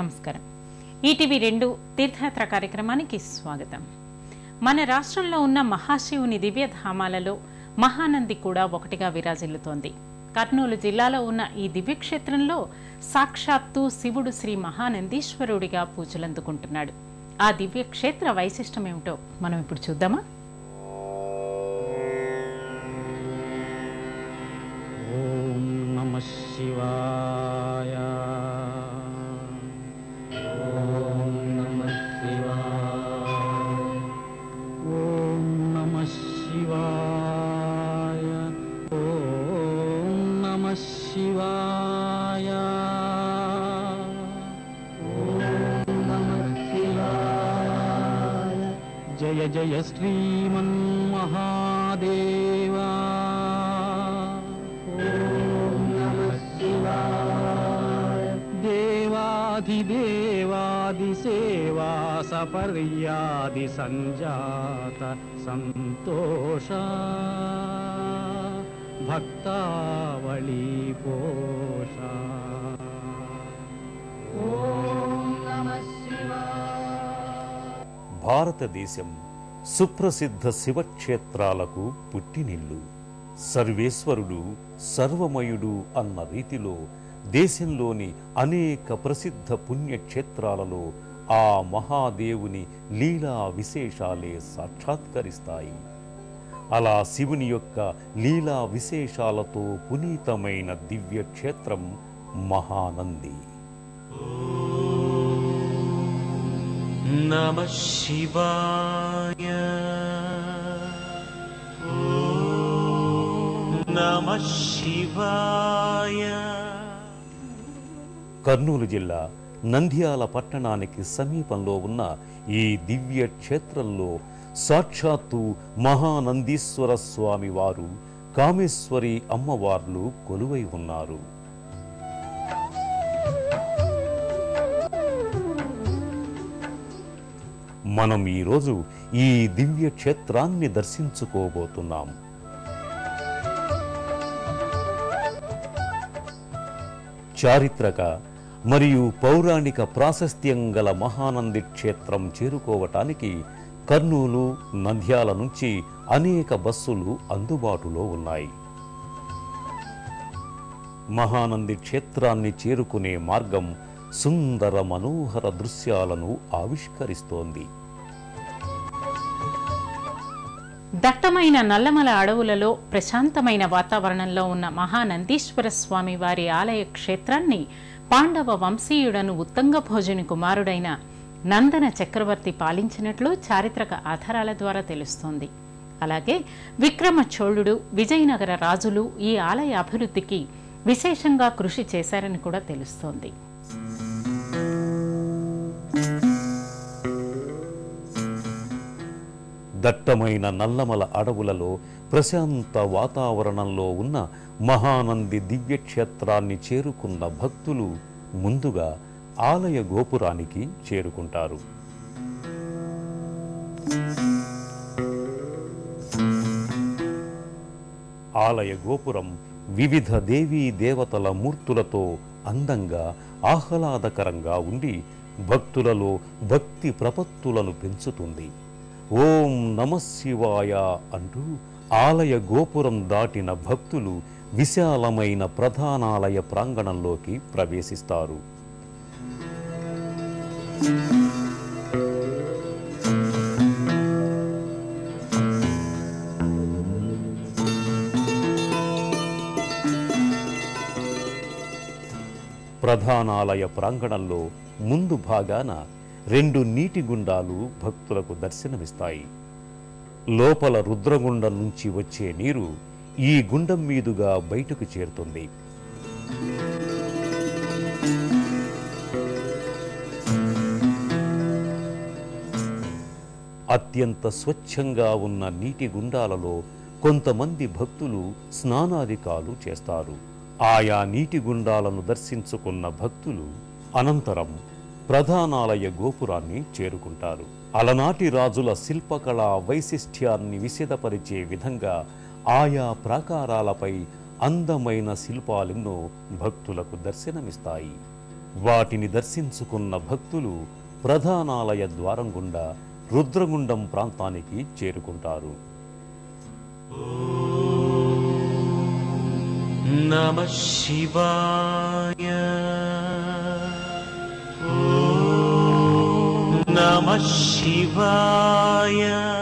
నమస్కారం. ఈటీవీ2 తీర్థయాత్ర కార్యక్రమానికి స్వాగతం. మన రాష్ట్రంలో ఉన్న మహాశివుని దివ్యధామాలలో మహానంది కూడా ఒకటిగా విరాజిల్లుతోంది. కర్నూలు జిల్లాలో ఉన్న ఈ దివ్యక్షేత్రంలో సాక్షాత్తు శివుడు శ్రీ మహానందీశ్వరుడిగా పూజలందుకుంటున్నాడు. ఆ దివ్యక్షేత్ర వైశిష్టం ఏమిటో మనం ఇప్పుడు చూద్దామా? ఓం నమః శివాయ. ఓం నమః శివాయ. ఓం నమః శివాయ. ఓం నమః శివాయ. ఓం నమః శివాయ. జయ జయ శ్రీమన్మహాదేవా. దేవాధిదేవాది సేవా సపర్యాది సంజాత సంతోష భక్తావళి పోష. భారతదేశం సుప్రసిద్ధ శివక్షేత్రాలకు పుట్టినిల్లు. సర్వేశ్వరుడు సర్వమయుడు అన్న రీతిలో దేశంలోని అనేక ప్రసిద్ధ పుణ్యక్షేత్రాలలో ఆ మహాదేవుని లీలా విశేషాలే సాక్షాత్కరిస్తాయి. అలా శివుని యొక్క లీలా విశేషాలతో పునీతమైన దివ్యక్షేత్రం మహానంది. నమః శివాయ. నమః శివాయ. కర్నూలు జిల్లా నంద్యాల పట్టణానికి సమీపంలో ఉన్న ఈ దివ్య క్షేత్రంలో సాక్షాత్తు మహానందీశ్వర స్వామి వారు, కామేశ్వరి అమ్మవార్లు కొలువై ఉన్నారు. మనం ఈరోజు ఈ దివ్య క్షేత్రాన్ని దర్శించుకోబోతున్నాం. చారిత్రక మరియు పౌరాణిక ప్రాశస్త్యం గల మహానంది క్షేత్రం చేరుకోవటానికి కర్నూలు, నంద్యాల నుంచి అనేక బస్సులు అందుబాటులో ఉన్నాయి. మహానంది క్షేత్రాన్ని చేరుకునే మార్గం సుందర మనోహర దృశ్యాలను ఆవిష్కరిస్తోంది. దట్టమైన నల్లమల అడవులలో ప్రశాంతమైన వాతావరణంలో ఉన్న మహానందీశ్వర స్వామి వారి ఆలయ క్షేత్రాన్ని పాండవ వంశీయుడను ఉత్తంగభోజుని కుమారుడైన నందన చక్రవర్తి పాలించినట్లు చారిత్రక ఆధారాల ద్వారా తెలుస్తోంది. అలాగే విక్రమ చోళుడు, విజయనగర రాజులు ఈ ఆలయ అభివృద్ధికి విశేషంగా కృషి చేశారని కూడా తెలుస్తోంది. దట్టమైన నల్లమల అడవులలో ప్రశాంత వాతావరణంలో ఉన్న మహానంది దివ్యక్షేత్రాన్ని చేరుకున్న భక్తులు ముందుగా ఆలయ గోపురానికి చేరుకుంటారు. ఆలయ గోపురం వివిధ దేవీ దేవతల మూర్తులతో అందంగా ఆహ్లాదకరంగా ఉండి భక్తులలో భక్తి ప్రపత్తులను పెంచుతుంది. ఓం నమః శివాయ అంటూ ఆలయ గోపురం దాటిన భక్తులు విశాలమైన ప్రధానాలయ ప్రాంగణంలోకి ప్రవేశిస్తారు. ప్రధానాలయ ప్రాంగణంలో ముందు భాగాన 2 నీటి గుండాలు భక్తులకు దర్శనమిస్తాయి. లోపల రుద్రగుండం నుంచి వచ్చే నీరు ఈ గుండం మీదుగా బయటకు చేరుతుంది. అత్యంత స్వచ్ఛంగా ఉన్న నీటి గుండాలలో కొంతమంది భక్తులు స్నానాధికాలు చేస్తారు. ఆయా నీటి గుండాలను దర్శించుకున్న భక్తులు అనంతరం ప్రధానాలయ గోపురాన్ని చేరుకుంటారు. అలనాటి రాజుల శిల్పకళా వైశిష్ట్యాన్ని విశదపరిచే విధంగా ఆయా ప్రాకారాలపై అందమైన శిల్పాలెన్నో భక్తులకు దర్శనమిస్తాయి. వాటిని దర్శించుకున్న భక్తులు ప్రధానాలయ ద్వారం గుండా రుద్రగుండం ప్రాంతానికి చేరుకుంటారు. నమః శివాయ. నమః శివాయ.